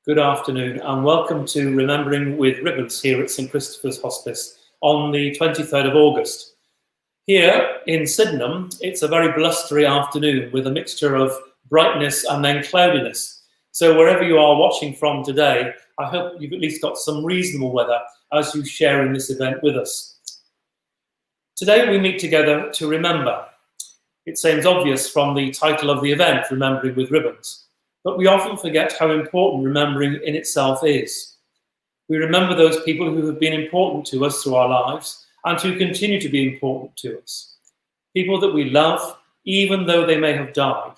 Good afternoon and welcome to Remembering with Ribbons here at St Christopher's Hospice on the 23rd of August. Here in Sydenham, it's a very blustery afternoon with a mixture of brightness and then cloudiness. So wherever you are watching from today, I hope you've at least got some reasonable weather as you share in this event with us. Today we meet together to remember. It seems obvious from the title of the event, Remembering with Ribbons. But we often forget how important remembering in itself is. We remember those people who have been important to us through our lives and who continue to be important to us. People that we love, even though they may have died.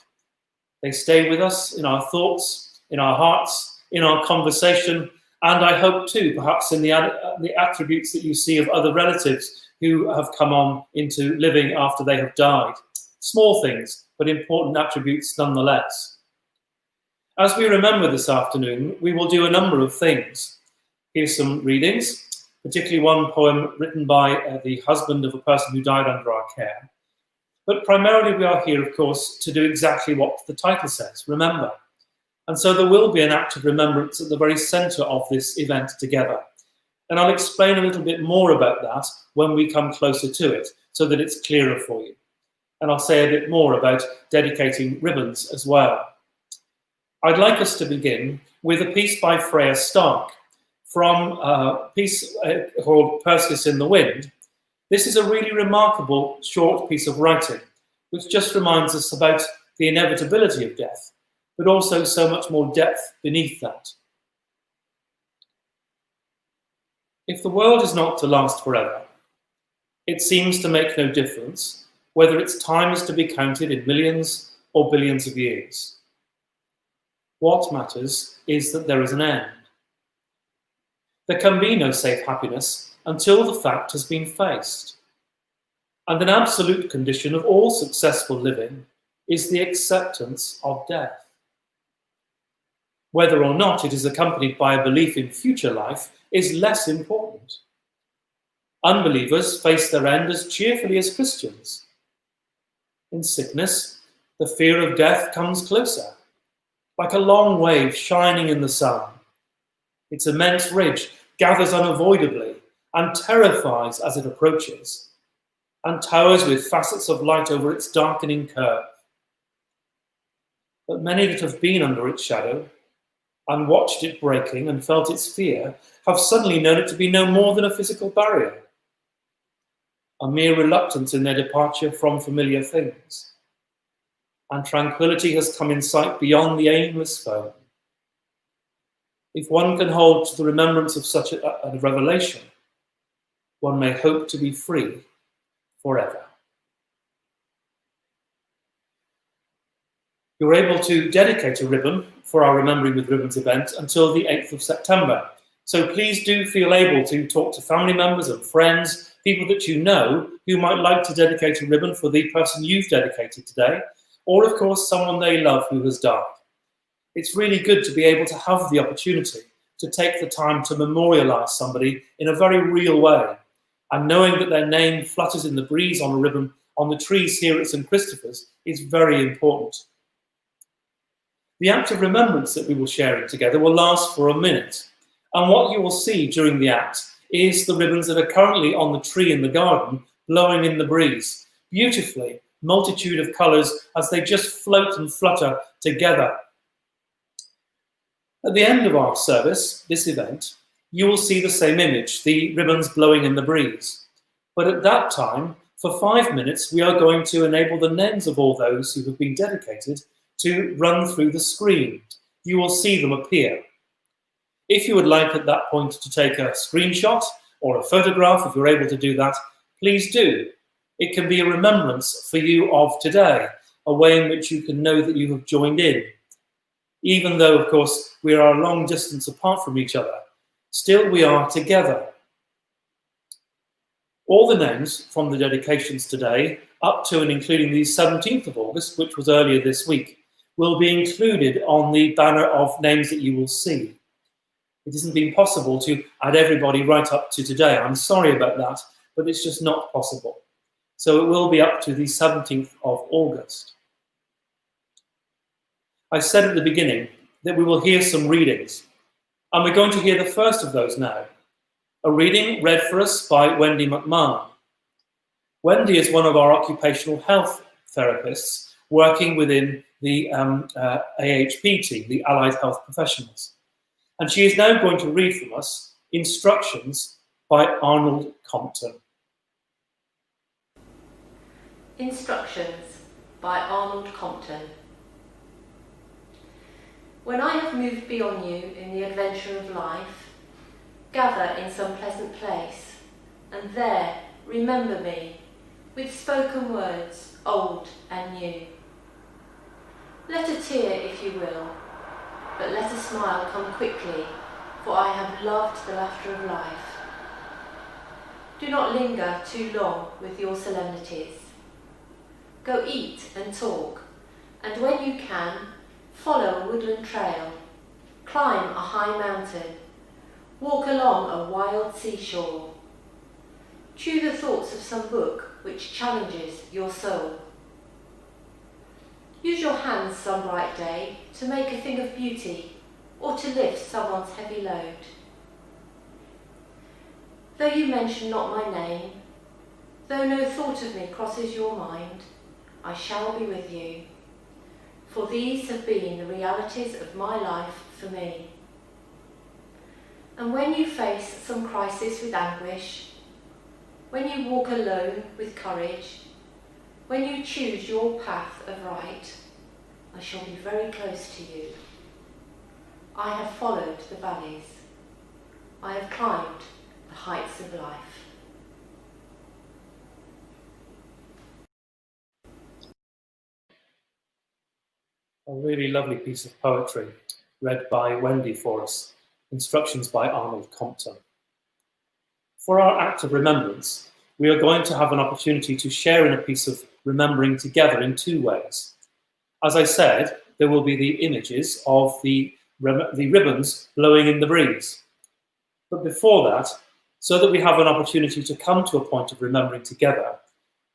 They stay with us in our thoughts, in our hearts, in our conversation, and I hope too, perhaps in the attributes that you see of other relatives who have come on into living after they have died. Small things, but important attributes nonetheless. As we remember this afternoon, we will do a number of things. Here's some readings, particularly one poem written by the husband of a person who died under our care. But primarily we are here, of course, to do exactly what the title says, remember. And so there will be an act of remembrance at the very centre of this event together. And I'll explain a little bit more about that when we come closer to it, so that it's clearer for you. And I'll say a bit more about dedicating ribbons as well. I'd like us to begin with a piece by Freya Stark from a piece called Perseus in the Wind. This is a really remarkable short piece of writing, which just reminds us about the inevitability of death, but also so much more depth beneath that. If the world is not to last forever, it seems to make no difference whether its time is to be counted in millions or billions of years. What matters is that there is an end. There can be no safe happiness until the fact has been faced. And an absolute condition of all successful living is the acceptance of death. Whether or not it is accompanied by a belief in future life is less important. Unbelievers face their end as cheerfully as Christians. In sickness, the fear of death comes closer, like a long wave shining in the sun. Its immense ridge gathers unavoidably and terrifies as it approaches, and towers with facets of light over its darkening curve. But many that have been under its shadow and watched it breaking and felt its fear have suddenly known it to be no more than a physical barrier, a mere reluctance in their departure from familiar things. And tranquility has come in sight beyond the aimless foam. If one can hold to the remembrance of such a revelation, one may hope to be free forever. You're able to dedicate a ribbon for our Remembering with Ribbons event until the 8th of September. So please do feel able to talk to family members and friends, people that you know who might like to dedicate a ribbon for the person you've dedicated today, or of course someone they love who has died. It's really good to be able to have the opportunity to take the time to memorialise somebody in a very real way, and knowing that their name flutters in the breeze on a ribbon on the trees here at St Christopher's is very important. The act of remembrance that we will share in together will last for a minute, and what you will see during the act is the ribbons that are currently on the tree in the garden blowing in the breeze, beautifully, multitude of colours as they just float and flutter together. At the end of our service, this event, you will see the same image, the ribbons blowing in the breeze. But at that time, for 5 minutes, we are going to enable the names of all those who have been dedicated to run through the screen. You will see them appear. If you would like at that point to take a screenshot or a photograph, if you're able to do that, please do. It can be a remembrance for you of today, a way in which you can know that you have joined in. Even though, of course, we are a long distance apart from each other, still we are together. All the names from the dedications today, up to and including the 17th of August, which was earlier this week, will be included on the banner of names that you will see. It hasn't been possible to add everybody right up to today. I'm sorry about that, but it's just not possible. So it will be up to the 17th of August. I said at the beginning that we will hear some readings, And we're going to hear the first of those now, a reading read for us by Wendy McMahon. Wendy is one of our occupational health therapists working within the AHP team, the Allied Health Professionals. And she is now going to read from us Instructions by Arnold Compton. Instructions by Arnold Compton. When I have moved beyond you in the adventure of life, gather in some pleasant place, and there remember me with spoken words old and new. Let a tear, if you will, but let a smile come quickly, for I have loved the laughter of life. Do not linger too long with your solemnities. Go eat and talk, and when you can, follow a woodland trail, climb a high mountain, walk along a wild seashore. Chew the thoughts of some book which challenges your soul. Use your hands some bright day to make a thing of beauty, or to lift someone's heavy load. Though you mention not my name, though no thought of me crosses your mind, I shall be with you, for these have been the realities of my life for me. And when you face some crisis with anguish, when you walk alone with courage, when you choose your path of right, I shall be very close to you. I have followed the valleys. I have climbed the heights of life. A really lovely piece of poetry read by Wendy for us, Instructions by Arnold Compton. For our act of remembrance, we are going to have an opportunity to share in a piece of remembering together in two ways. As I said, there will be the images of the ribbons blowing in the breeze. But before that, so that we have an opportunity to come to a point of remembering together,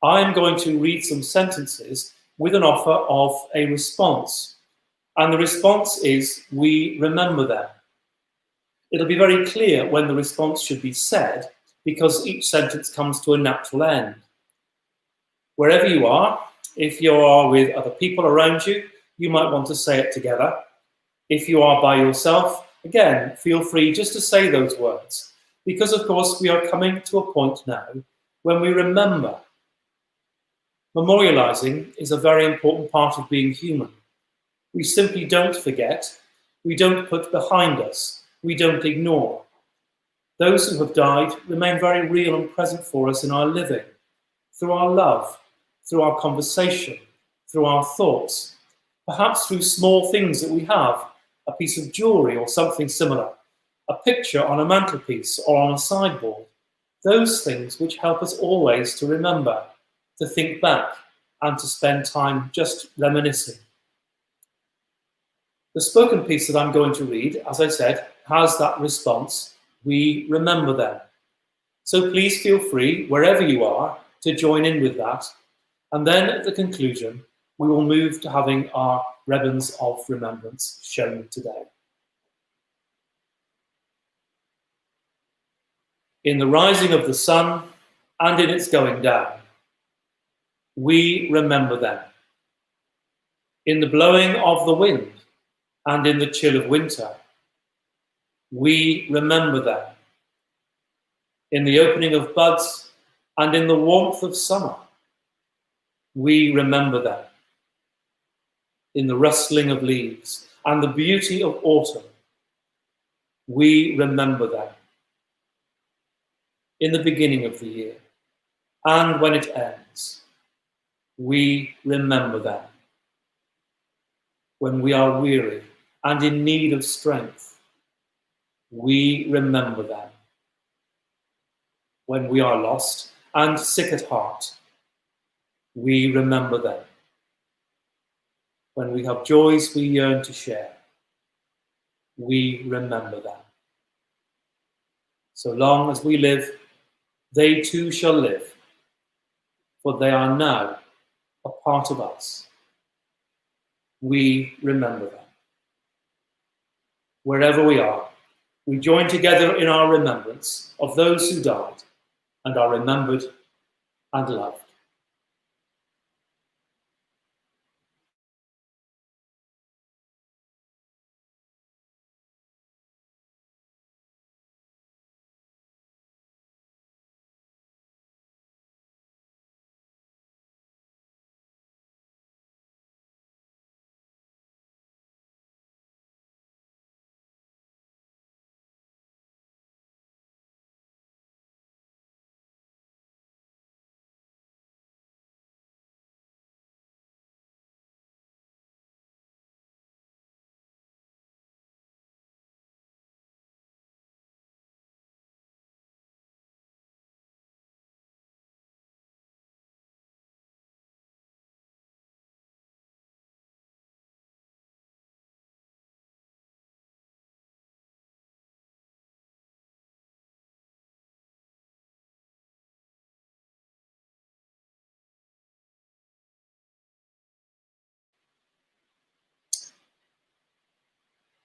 I am going to read some sentences with an offer of a response. And the response is, we remember them. It'll be very clear when the response should be said, because each sentence comes to a natural end. Wherever you are, if you are with other people around you, you might want to say it together. If you are by yourself, again, feel free just to say those words, because of course we are coming to a point now when we remember. Memorializing is a very important part of being human. We simply don't forget, we don't put behind us, we don't ignore. Those who have died remain very real and present for us in our living, through our love, through our conversation, through our thoughts, perhaps through small things that we have, a piece of jewellery or something similar, a picture on a mantelpiece or on a sideboard, those things which help us always to remember, to think back, and to spend time just reminiscing. The spoken piece that I'm going to read, as I said, has that response, we remember them. So please feel free, wherever you are, to join in with that. And then at the conclusion, we will move to having our ribbons of remembrance shown today. In the rising of the sun and in its going down, we remember them. In the blowing of the wind and in the chill of winter, we remember them. In the opening of buds and in the warmth of summer, we remember them. In the rustling of leaves and the beauty of autumn, we remember them. In the beginning of the year and when it ends, we remember them. When we are weary and in need of strength, we remember them. When we are lost and sick at heart, we remember them. When we have joys we yearn to share, we remember them. So long as we live, they too shall live, for they are now a part of us. We remember them. Wherever we are, we join together in our remembrance of those who died and are remembered and loved.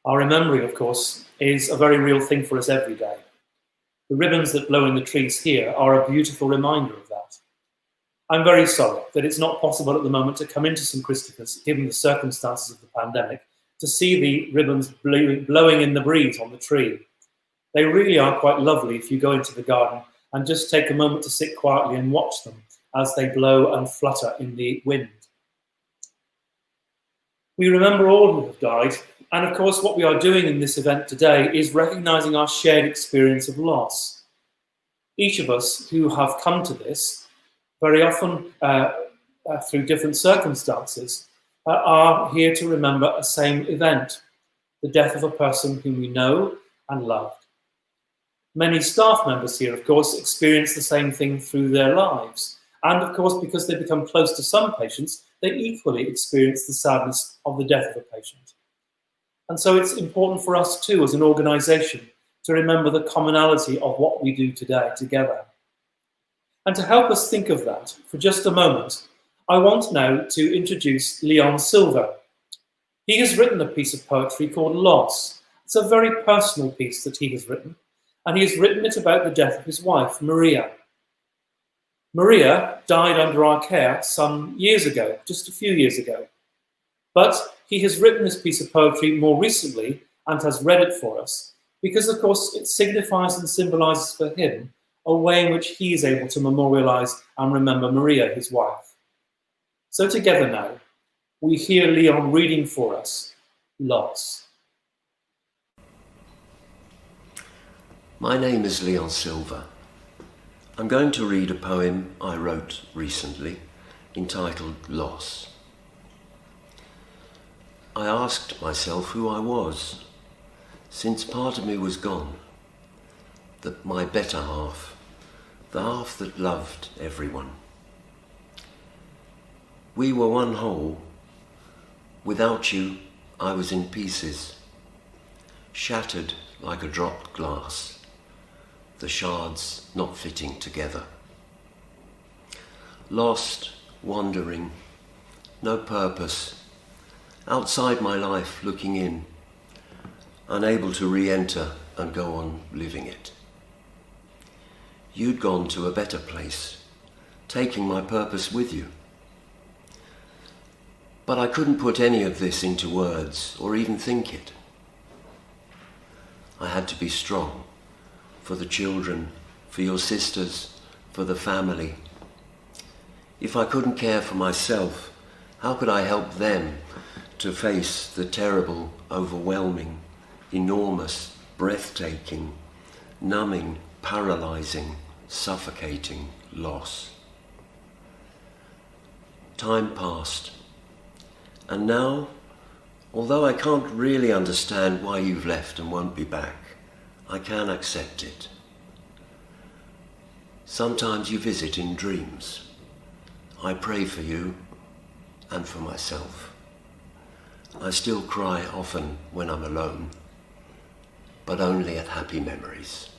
Our remembering, of course, is a very real thing for us every day. The ribbons that blow in the trees here are a beautiful reminder of that. I'm very sorry that it's not possible at the moment to come into St Christopher's, given the circumstances of the pandemic, to see the ribbons blowing in the breeze on the tree. They really are quite lovely if you go into the garden and just take a moment to sit quietly and watch them as they blow and flutter in the wind. We remember all who have died, and of course what we are doing in this event today is recognising our shared experience of loss. Each of us who have come to this, very often through different circumstances, are here to remember a same event, the death of a person whom we know and loved. Many staff members here, of course, experience the same thing through their lives. And of course, because they become close to some patients, they equally experience the sadness of the death of a patient. And so it's important for us too, as an organisation, to remember the commonality of what we do today together. And to help us think of that for just a moment, I want now to introduce Leon Silva. He has written a piece of poetry called Loss. It's a very personal piece that he has written, and he has written it about the death of his wife, Maria. Maria died under our care some years ago, just a few years ago. But he has written this piece of poetry more recently and has read it for us because, of course, it signifies and symbolises for him a way in which he is able to memorialise and remember Maria, his wife. So together now, we hear Leon reading for us Loss. My name is Leon Silva. I'm going to read a poem I wrote recently entitled Loss. I asked myself who I was, since part of me was gone, that my better half, the half that loved everyone. We were one whole. Without you, I was in pieces, shattered like a dropped glass, the shards not fitting together. Lost, wandering, no purpose, outside my life looking in, unable to re-enter and go on living it. You'd gone to a better place, taking my purpose with you. But I couldn't put any of this into words or even think it. I had to be strong for the children, for your sisters, for the family. If I couldn't care for myself, how could I help them to face the terrible, overwhelming, enormous, breathtaking, numbing, paralyzing, suffocating loss? Time passed, and now, although I can't really understand why you've left and won't be back, I can accept it. Sometimes you visit in dreams. I pray for you and for myself. I still cry often when I'm alone, but only at happy memories.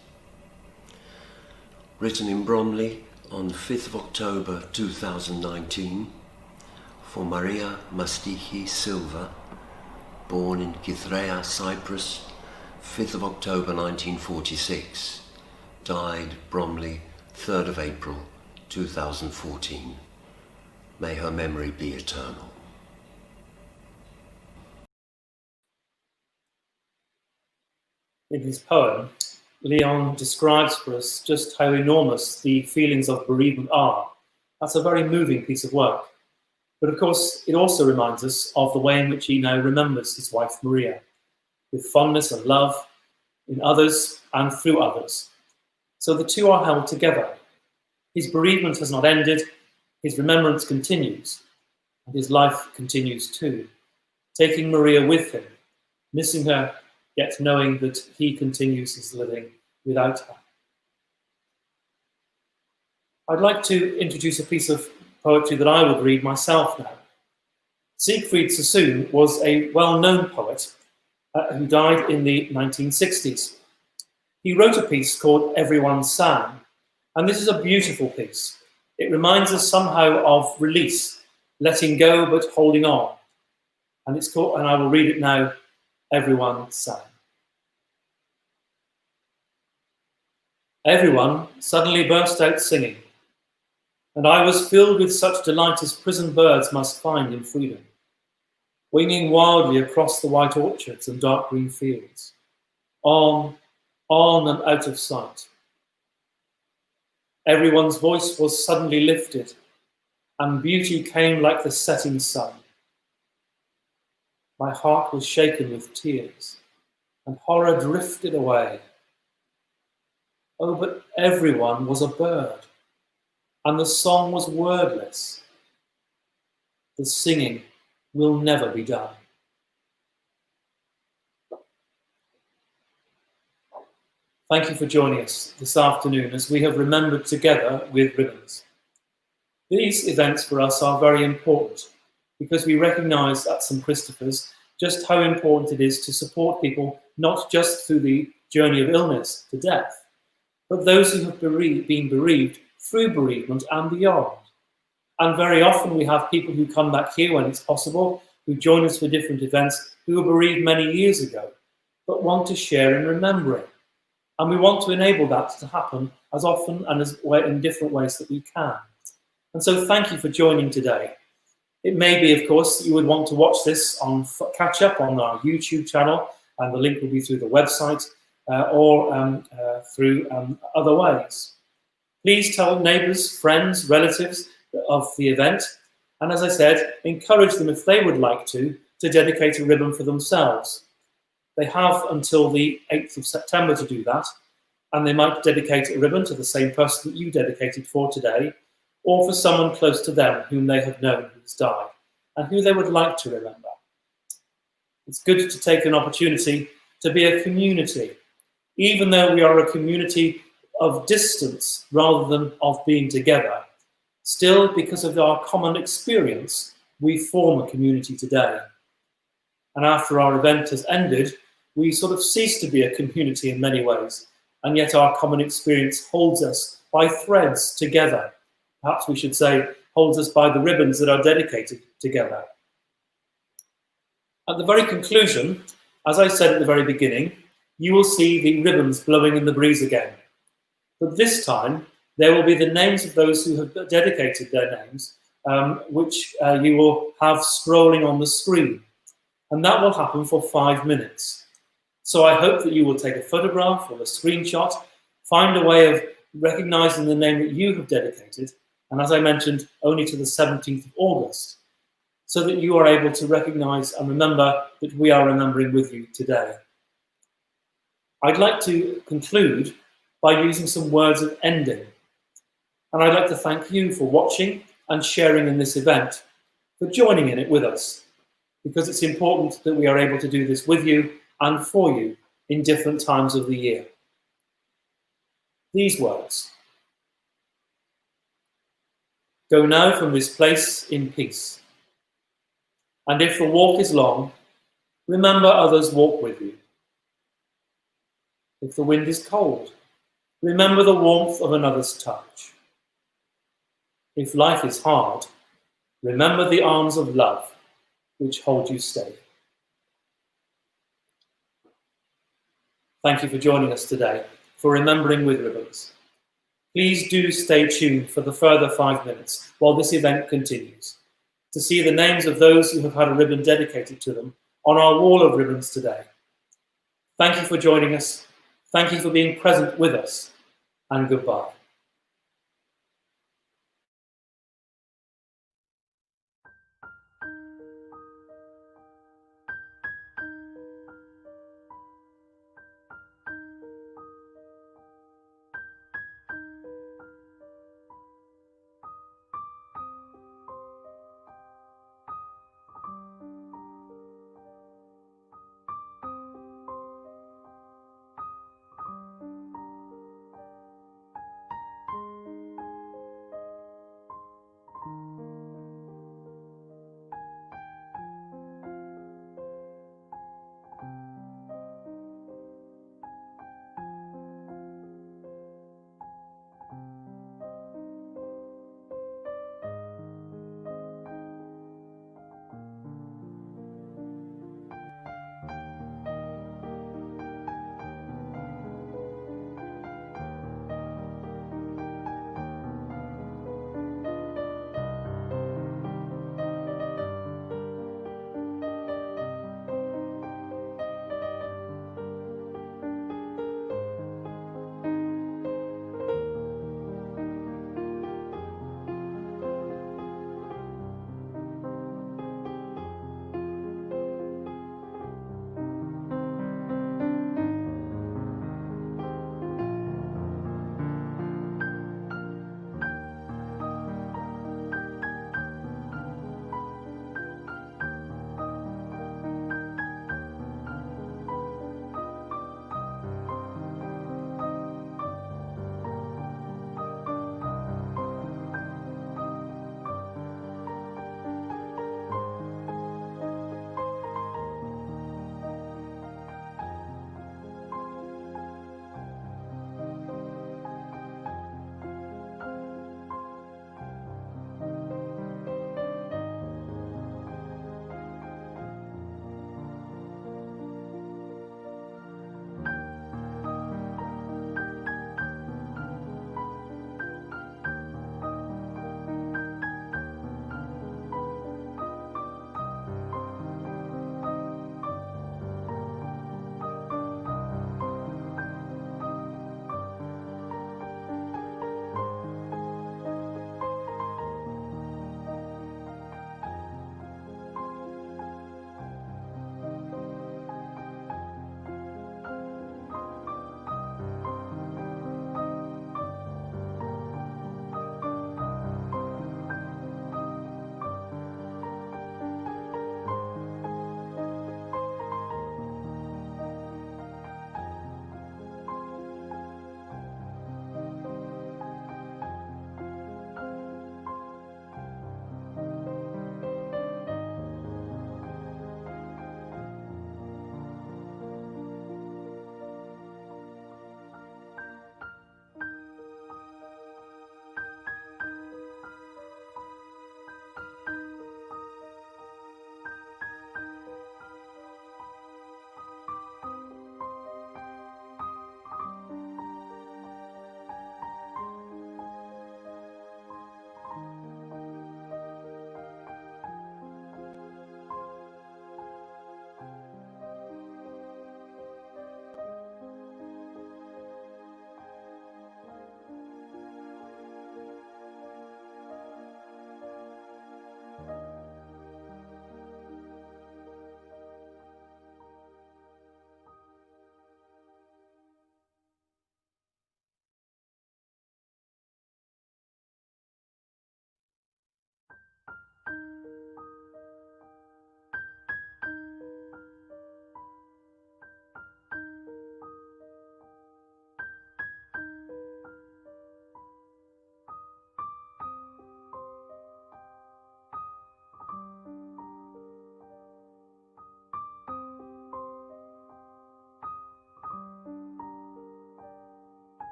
Written in Bromley on 5th of October 2019 for Maria Mastichi Silva, born in Kythrea, Cyprus, 5th of October 1946. Died Bromley, 3rd of April 2014. May her memory be eternal. In his poem, Leon describes for us just how enormous the feelings of bereavement are. That's a very moving piece of work. But of course, it also reminds us of the way in which he now remembers his wife Maria, with fondness and love in others and through others. So the two are held together. His bereavement has not ended, his remembrance continues, and his life continues too, taking Maria with him, missing her, yet knowing that he continues his living without her. I'd like to introduce a piece of poetry that I would read myself now. Siegfried Sassoon was a well-known poet who died in the 1960s. He wrote a piece called Everyone Sang, and this is a beautiful piece. It reminds us somehow of release, letting go but holding on. And it's called, and I will read it now, Everyone Sang. Everyone suddenly burst out singing, and I was filled with such delight as prison birds must find in freedom, winging wildly across the white orchards and dark green fields, on and out of sight. Everyone's voice was suddenly lifted, and beauty came like the setting sun. My heart was shaken with tears, and horror drifted away. Oh, but everyone was a bird, and the song was wordless. The singing will never be done. Thank you for joining us this afternoon as we have remembered together with ribbons. These events for us are very important because we recognise at St Christopher's just how important it is to support people not just through the journey of illness to death, but those who have been bereaved through bereavement and beyond. And very often we have people who come back here when it's possible, who join us for different events, who were bereaved many years ago, but want to share in remembering. And we want to enable that to happen as often and in different ways that we can. And so thank you for joining today. It may be, of course, that you would want to watch this on catch up on our YouTube channel, and the link will be through the website or through other ways. Please tell neighbours, friends, relatives of the event, and as I said, encourage them if they would like to dedicate a ribbon for themselves. They have until the 8th of September to do that, and they might dedicate a ribbon to the same person that you dedicated for today, or for someone close to them whom they have known who's died, and who they would like to remember. It's good to take an opportunity to be a community, even though we are a community of distance rather than of being together. Still, because of our common experience, we form a community today. And after our event has ended, we sort of cease to be a community in many ways, and yet our common experience holds us by threads together. Perhaps we should say, holds us by the ribbons that are dedicated together. At the very conclusion, as I said at the very beginning, you will see the ribbons blowing in the breeze again. But this time, there will be the names of those who have dedicated their names, which you will have scrolling on the screen. And that will happen for 5 minutes. So I hope that you will take a photograph or a screenshot, find a way of recognizing the name that you have dedicated, and as I mentioned, only to the 17th of August, so that you are able to recognize and remember that we are remembering with you today. I'd like to conclude by using some words of ending. And I'd like to thank you for watching and sharing in this event, for joining in it with us, because it's important that we are able to do this with you and for you in different times of the year. These words: go now from this place in peace. And if the walk is long, remember others walk with you. If the wind is cold, remember the warmth of another's touch. If life is hard, remember the arms of love which hold you steady. Thank you for joining us today for Remembering with Ribbons. Please do stay tuned for the further 5 minutes while this event continues to see the names of those who have had a ribbon dedicated to them on our wall of ribbons today. Thank you for joining us. Thank you for being present with us, and goodbye.